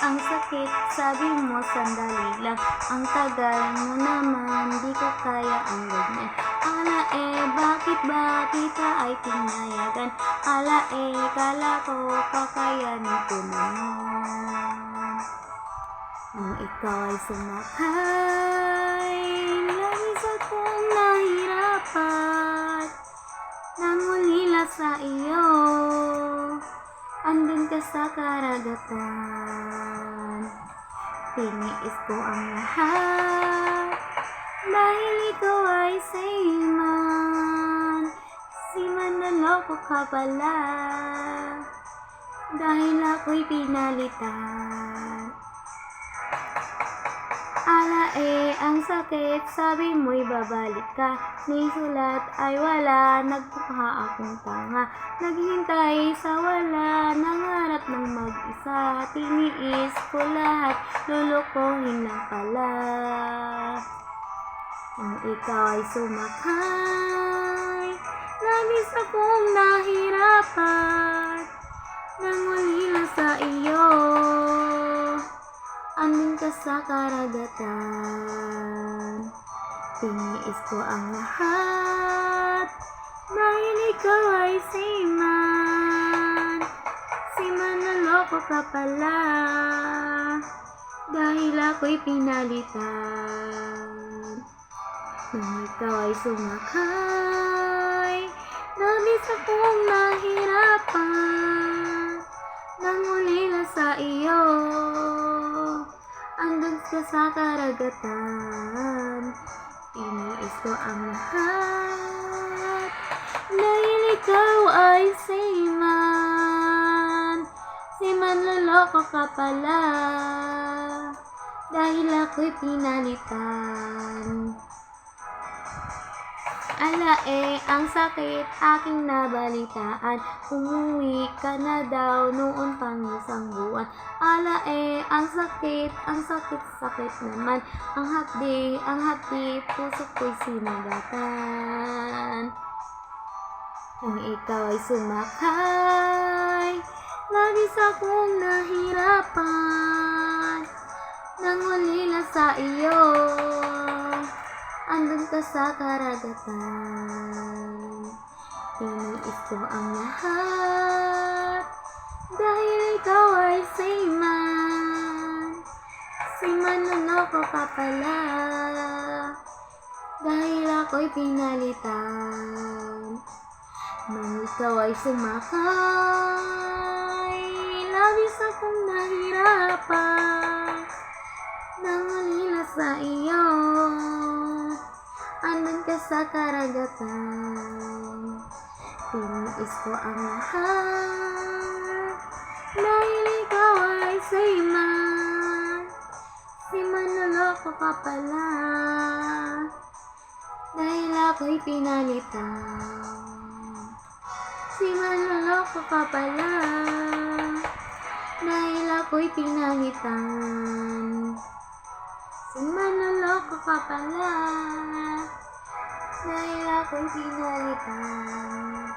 ang sakit, sabi mo sandali lang. Ang tagal mo naman, di ko kaya ang ganyan. Bakit ba kita ay pinayagan? Kala ko kakayanin ko naman. Nung ikaw ay sumakay, labis akong nahirapan. Nangulila sa iyo, andun ka sa karagatan. Tiniis ko ang lahat, dahil ikaw ay seaman. Seaman, naloko ka pala, dahil ako'y pinalitan. Ang sakit, sabi mo'y babalik ka. Nisulat ay wala, nagmukha akong tanga. Naghintay sa wala, nangarap ng mag-isa. Tiniis ko lahat, lulukohin lang pala. Nung ikaw ay sumakay, labis akong nahirapan. Nangulila sa iyo, andun ka sa karagatan. Tiniis ko ang lahat, dahil ikaw ay seaman. Seaman, naloko ka pala, dahil ako'y pinalitan. Nung ikaw ay sumakay, labis akong nahirapan. Nangulila sa iyo, andun ka sa karagatan. Tiniis ko ang lahat, dahil ikaw ay seaman. Seaman, naloko ka pala, dahil ako'y pinalitan. Ang sakit, aking nabalitaan. Umuwi ka na daw noon pang isang buwan. Ang sakit naman. Ang hapdi, puso ko'y sinagatan. Nung ikaw ay sumakay, labis akong nahirapan. Nangulila sa iyo, andun ka sa karagatan. Tiniis ko ang lahat, dahil ikaw ay seaman. Seaman, naloko ka pala, dahil ako'y pinalitan. Nung ikaw ay sumakay, labis akong nahirapan. Nangulila sa iyo, andun ka sa karagatan. Tiniis ko ang lahat, dahil ikaw ay seaman. Seaman, naloko ka pala, dahil ako'y pinalitan. Seaman, naloko ka pala, dahil ako'y pinalitan. Seaman, naloko ka pala, dahil ako'y pinalitan.